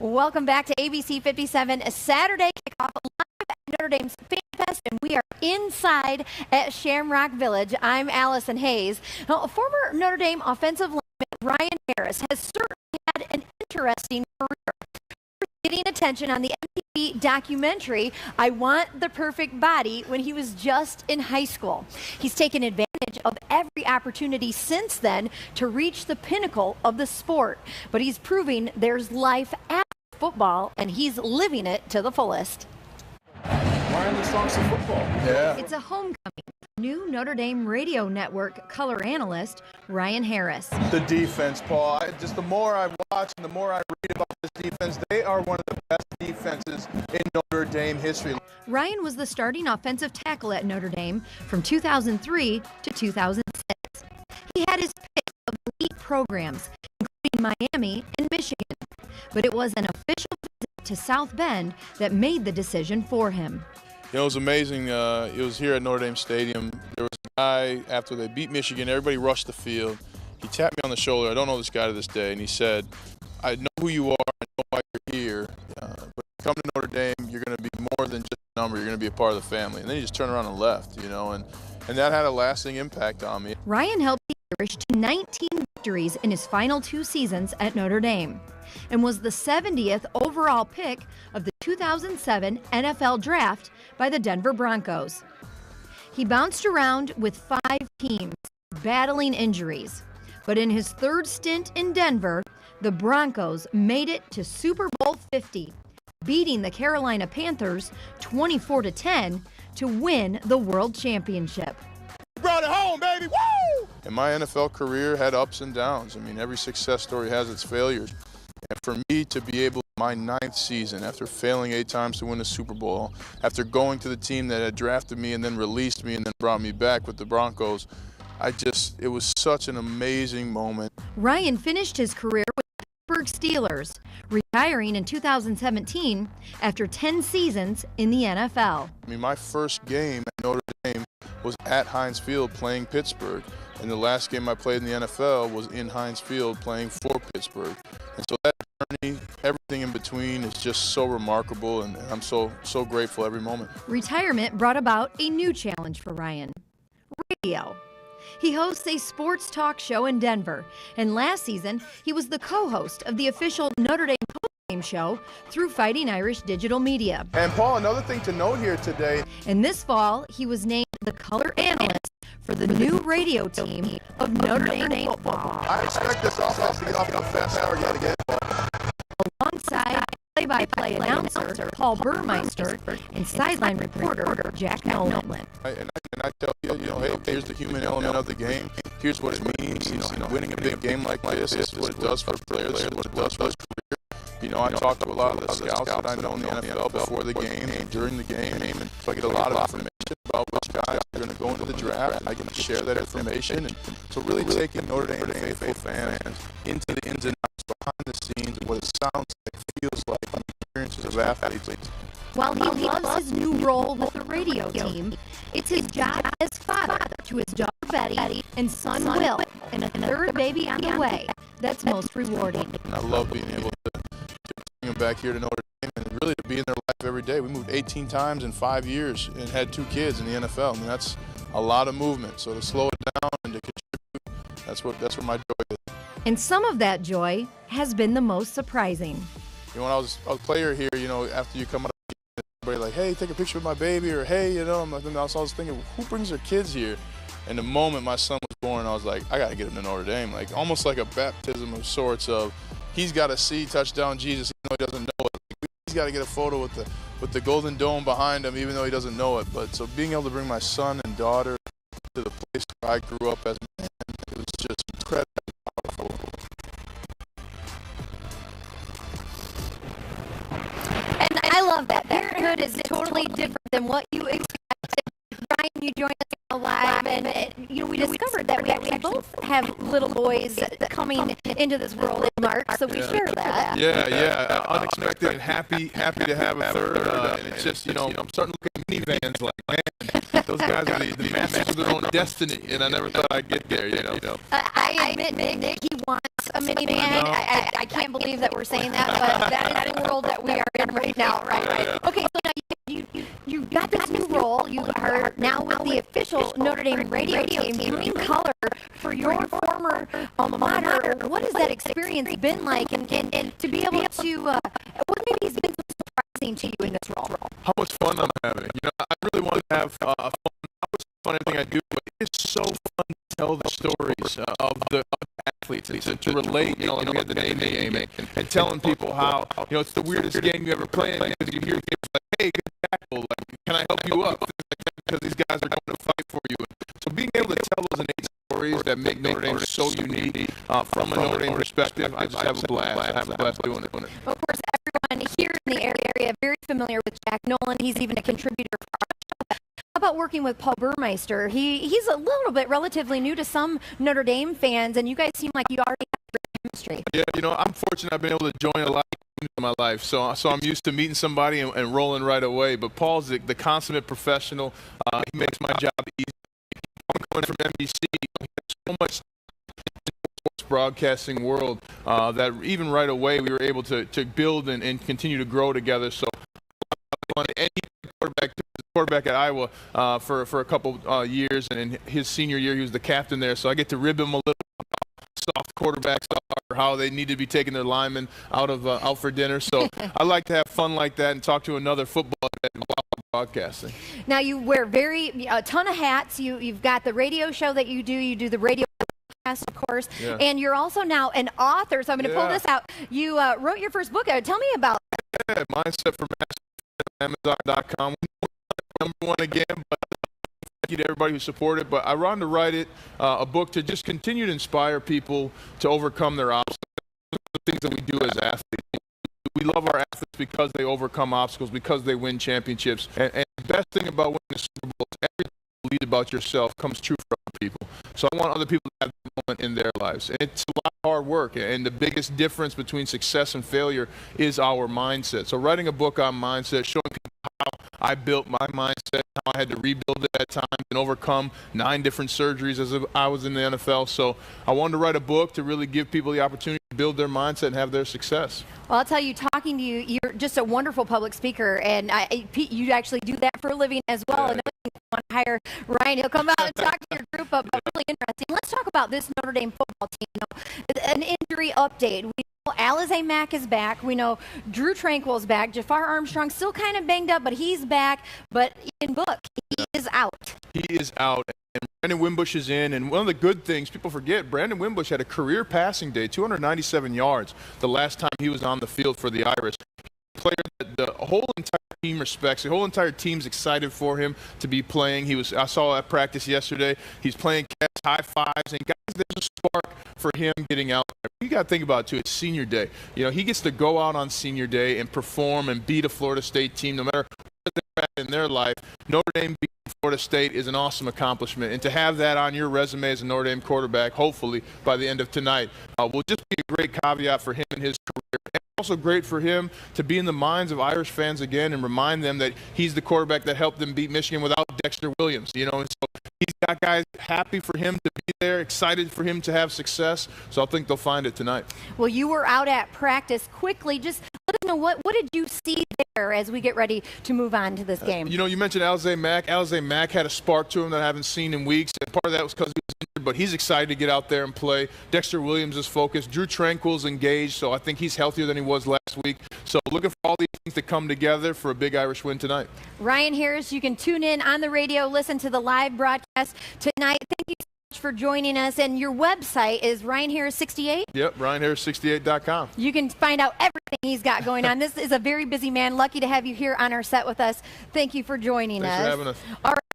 Welcome back to ABC57 Saturday Kickoff live at Notre Dame's Fan Fest, and we are inside at Shamrock Village. I'm Allison Hayes. Now, former Notre Dame offensive lineman Ryan Harris has certainly had an interesting career, getting attention on the MTV documentary I Want the Perfect Body when he was just in high school. He's taken advantage of every opportunity since then to reach the pinnacle of the sport, but he's proving there's life after football, and he's living it to the fullest. Ryan, let's talk some football. Yeah. It's a homecoming. New Notre Dame Radio Network color analyst Ryan Harris. The defense, Paul. Just the more I watch and the more I read about this defense, they are one of the best defenses in Notre Dame history. Ryan was the starting offensive tackle at Notre Dame from 2003 to 2006. He had his pick of elite programs, including Miami and Michigan. But it was an official visit to South Bend that made the decision for him. It was amazing. It was here at Notre Dame Stadium. There was a guy, after they beat Michigan, everybody rushed the field. He tapped me on the shoulder. I don't know this guy to this day. And he said, I know who you are. I know why you're here. But come to Notre Dame, you're going to be more than just a number. You're going to be a part of the family. And then he just turned around and left, you know. And that had a lasting impact on me. Ryan helped the Irish to 19 victories in his final 2 seasons at Notre Dame and was the 70th overall pick of the 2007 NFL Draft by the Denver Broncos. He bounced around with 5 teams, battling injuries. But in his 3rd stint in Denver, the Broncos made it to Super Bowl 50, beating the Carolina Panthers 24-10 to win the World Championship. Brought it home, baby! Woo! And my NFL career had ups and downs. I mean, every success story has its failures. And for me to be able, my 9th season, after failing 8 times to win a Super Bowl, after going to the team that had drafted me and then released me and then brought me back with the Broncos, it was such an amazing moment. Ryan finished his career with the Pittsburgh Steelers, retiring in 2017 after 10 seasons in the NFL. I mean, my first game at Notre Dame was at Heinz Field playing Pittsburgh. And the last game I played in the NFL was in Heinz Field playing for Pittsburgh. And so that journey, everything in between is just so remarkable, and I'm so grateful every moment. Retirement brought about a new challenge for Ryan: radio. He hosts a sports talk show in Denver, and last season he was the co-host of the official Notre Dame postgame show through Fighting Irish Digital Media. And Paul, another thing to note here today. And this fall, he was named the color analyst for the new radio team of Notre Dame football. I expect this offense to get off to a fast start yet again. Alongside play-by-play announcer Paul Burmeister and sideline reporter Jack Nolan. And I tell you, hey, here's the human element of the game. Here's what it means. Winning a big game like this is what it does for players. This is what it does for his career. I talk to a lot of the scouts that I know in the NFL before the game and during the game, and so I get a lot of information about which guys are going to go into the draft. I can share that information, and so really taking Notre Dame faithful fans into the ins and outs, behind the scenes, and what it sounds like, feels like, the experiences of athletes. While he loves his new role with the radio team, it's his job as father to his daughter Betty and son Will, and a 3rd baby on the way. That's most rewarding. And I love being able to bring them back here to Notre Dame and really to be in their life every day. We moved 18 times in 5 years and had 2 kids in the NFL. I mean, that's a lot of movement. So to slow it down and to contribute, that's what my joy is. And some of that joy has been the most surprising. When I was a player here, after you come out, everybody like, hey, take a picture with my baby, or hey, I was thinking, who brings their kids here? And the moment my son was born, I was like, I got to get him to Notre Dame. Like almost like a baptism of sorts of, he's got to see touchdown Jesus even though he doesn't know it. He's got to get a photo with the Golden Dome behind him even though he doesn't know it. But so being able to bring my son and daughter to the place where I grew up as a man, it was just incredibly powerful. And I love that. Parenthood is totally different than what you expected. Ryan, you joined us live, and we discovered that we actually both have little boys coming into this world in March, so we share that. Yeah, unexpected and happy to have a 3rd. And it's just, I'm starting to look at minivans like, man, those guys are the masters of their own destiny, and I never thought I'd get there, I admit, Nick, he wants a minivan. I can't believe that we're saying that, but that is the world that we are in right now, right? Okay, so now you got this new role. You are now with the official Notre Dame radio team, green color for your former alma mater. What has that experience been like, and to be able to, what maybe has been so surprising to you in this role? How much fun I'm having. You know, I really want to have fun. I always fun everything I do, but it's so fun to tell the stories of the athletes, to relate, you know, like we had the name and telling people how, you know, it's the weirdest game you ever play in, because you hear people like, hey, good tackle, like, can I help you up? Because these guys are going to fight for you. So being able to tell those innate stories that make Notre Dame so unique from a Notre Dame perspective, I just have a blast. I have a blast doing it. Of course, everyone here in the area very familiar with Jack Nolan. He's even a contributor for our show. How about working with Paul Burmeister? He's a little bit relatively new to some Notre Dame fans, and you guys seem like you already have great chemistry. Yeah, you know, I'm fortunate I've been able to join a lot of teams in my life, so I'm used to meeting somebody and rolling right away. But Paul's the consummate professional. He makes my job easy. I'm coming from NBC. He has so much sports broadcasting world that even right away we were able to build and continue to grow together. So any quarterback at Iowa for a couple years, and in his senior year he was the captain there, so I get to rib him a little soft quarterbacks are, how they need to be taking their linemen out for dinner. So I like to have fun like that and talk to another football vet while broadcasting. Now you wear a ton of hats. You've got the radio show that you do the radio podcast, of course, and you're also now an author. So I'm going to pull this out. You wrote your first book. Tell me about it. Yeah, Mindset for Masters, Amazon.com. Number one again, but thank you to everybody who supported it. But I wanted to write it, a book to just continue to inspire people to overcome their obstacles. The things that we do as athletes. We love our athletes because they overcome obstacles, because they win championships. And the best thing about winning the Super Bowl is everything you believe about yourself comes true for other people. So I want other people to have that moment in their lives. And it's a lot of hard work. And the biggest difference between success and failure is our mindset. So writing a book on mindset, showing people how I built my mindset, how I had to rebuild it at times and overcome 9 different surgeries as I was in the NFL. So I wanted to write a book to really give people the opportunity to build their mindset and have their success. Well, I'll tell you, talking to you, you're just a wonderful public speaker, and Pete, you actually do that for a living as well. Yeah. And I want to hire Ryan. He'll come out and talk to your group, but really interesting. Let's talk about this Notre Dame football team. You know, an injury update. We know Allison Mack is back. We know Drew Tranquill's back. Jafar Armstrong still kind of banged up, but he's back. But in book, he is out. He is out. And Brandon Wimbush is in, and one of the good things people forget, Brandon Wimbush had a career passing day, 297 yards the last time he was on the field for the Irish. A player that the whole entire team respects, the whole entire team's excited for him to be playing. I saw at practice yesterday, he's playing catch, high fives, and guys, there's a spark for him getting out there. You got to think about it too, it's senior day. You know, he gets to go out on senior day and perform and beat a Florida State team no matter where they're at in their life. Notre Dame beating Florida State is an awesome accomplishment, and to have that on your resume as a Notre Dame quarterback, hopefully by the end of tonight, will just be a great caveat for him and his career. And also great for him to be in the minds of Irish fans again and remind them that he's the quarterback that helped them beat Michigan without Dexter Williams. You know, and so he's got guys happy for him to be there, excited for him to have success. So I think they'll find it tonight. Well, you were out at practice. Quickly, just let us know what did you see there as we get ready to move on to this game? You know, you mentioned Allison Mack. Allison Mack had a spark to him that I haven't seen in weeks. And part of that was because he was injured, but he's excited to get out there and play. Dexter Williams is focused. Drew Tranquill's engaged, so I think he's healthier than he was last week. So looking for all these things to come together for a big Irish win tonight. Ryan Harris, you can tune in on the radio, listen to the live broadcast tonight. Thank you so much for joining us. And your website is RyanHarris68? Yep, RyanHarris68.com. You can find out everything he's got going on. This is a very busy man. Lucky to have you here on our set with us. Thank you for joining us. Thanks for having us. All right.